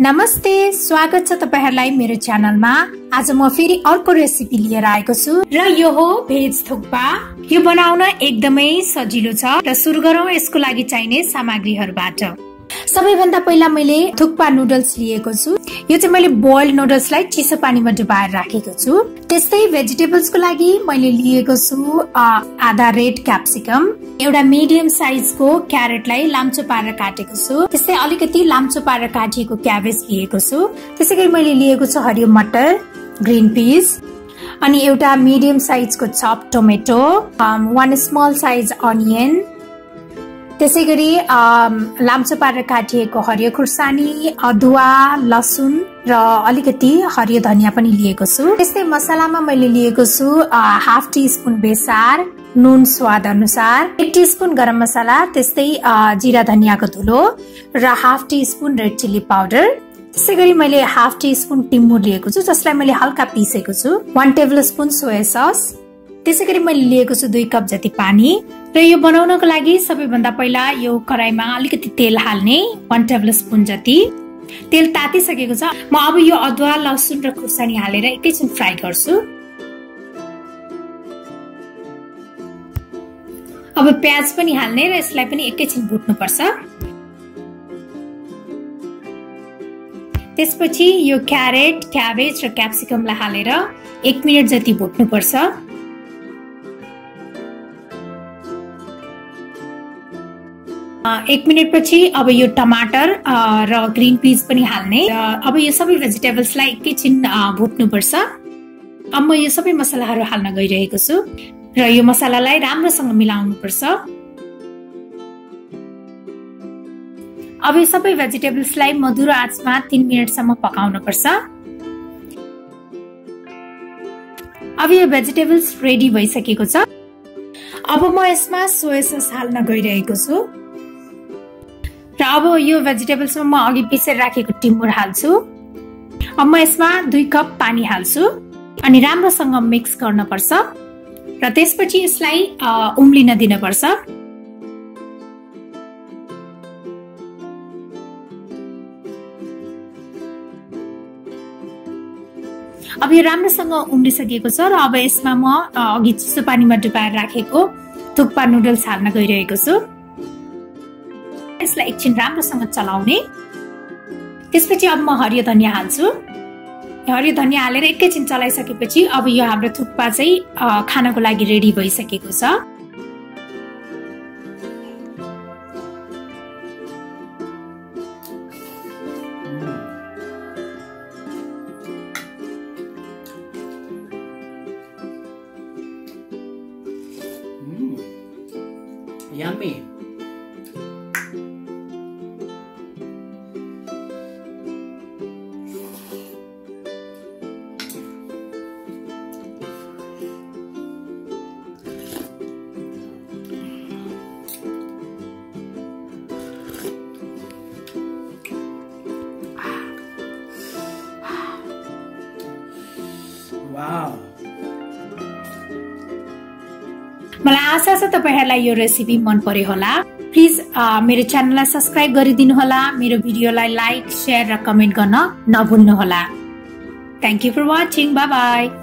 नमस्ते, स्वागत छ तपाईहरुलाई मेरो च्यानलमा। आज म फेरि अर्को रेसिपी लिएर आएको छु र यो हो भेज थुक्पा। यो बनाउन एकदमै सजिलो छ र सुरु गरौँ यसको लागि चाहिने सामग्रीहरुबाट। सबैभन्दा पहिला मैले थुक्पा नुडल्स लिएको छु। यो चाहिँ मैले बोइल्ड नुडल्सलाई चिसो पानीमा डुबाएर राखेको छु। त्यस्तै भेजिटेबल्सको लागि मैले लिएको छु आधा रेड क्याप्सिकम, एउटा मिडियम साइजको क्यारेटलाई लाम्चो पारेर काटेको छु। त्यस्तै अलिकति लाम्चो पारेर काटिएको क्याबेज लिएको छु। त्यसैगरी मैले लिएको छु हरियो मटर, ग्रीन पिस, अनि एउटा मिडियम साइजको chop tomato, 1 small size onion, त्यसैगरी लाम्चो पारेर काटिएको हरियो खुर्सानी, अदुवा, लसुन र अलिकति हरियो धनिया पनि लिएको छु। त्यस्तै मसलामा मैले लिएको छु हाफ टी स्पुन बेसार, नुन स्वाद अनुसार, 1 टीस्पुन गरम मसला, त्यस्तै जिरा धनियाको धुलो र half T spoon red chilli powder. त्यसैगरी मैले हाफ टी स्पुन टिम्बुर लिएको छु जसलाई मैले हल्का पिसेको छु, 1 टेबलस्पुन सोया सस। त्यसैगरी मैले लिएको छु 2 कप जति पानी र यो बनाउनको लागि सबैभन्दा पहिला यो कराईमा अलिकति तेल हाल्ने, 1 टेबलस्पुन जति। तेल तातिसकेको छ। म अब यो अदुवा, लसुन र खुर्सानी हालेर एकैछिन फ्राई गर्छु। अब प्याज पनि हाल्ने र यसलाई पनि एकैछिन भुट्नु पर्छ। त्यसपछि यो क्यारेट, क्याबेज र क्याप्सिकमलाई हालेर 1 मिनेट जति भुट्नु पर्छ। एक मिनेट पछि अब यो टमाटर र ग्रीन पिस पनि हाल्ने। अब यो सबै भेजिटेबल्सलाई एकैछिन भुट्नु पर्छ। अब म यो सबै मसलाहरू हाल्न गइरहेको छु र यो मसलालाई राम्रोसँग मिलाउनु पर्छ। अब यो सबै भेजिटेबल्सलाई मधुरो आँचमा 3 मिनेटसम्म पकाउनु पर्छ। अब यो भेजिटेबल्स रेडी भइसकेको छ। अब म यसमा सोया सस हाल्न गइरहेको छु र अब यो भेजिटेबल्समा म अघि पिसेर राखेको टिम्बुर हाल्छु। अब म यसमा 2 कप पानी हाल्छु अनि राम्रोसँग मिक्स गर्न पर्छ र त्यसपछि यसलाई उम्लिन दिन पर्छ। अब यो राम्रोसँग उम्लिसकेको छ र अब यसमा म अघि चिसो पानीमा डुबाएर राखेको थुक्पा नुडल्स हाल्न गइरहेको छु। यसलाई एकछिन राम्रोसँग चलाउने। त्यसपछि अब म हरियो धनिया हाल्छु। हरियो धनिया हालेर एकैछिन चलाइसकेपछि अब यो हाम्रो थुक्पा चाहिँ खानको लागि रेडी भइसकेको छ। Yummy. Wow. मलाई आशा छ तपाईहरुलाई यो रेसिपी मन पर्यो होला। प्लिज मेरो च्यानललाई सब्स्क्राइब गरिदिनु होला। मेरो भिडियोलाई लाइक, शेयर र कमेन्ट गर्न नभुल्नु होला। Thank you for watching. Bye by.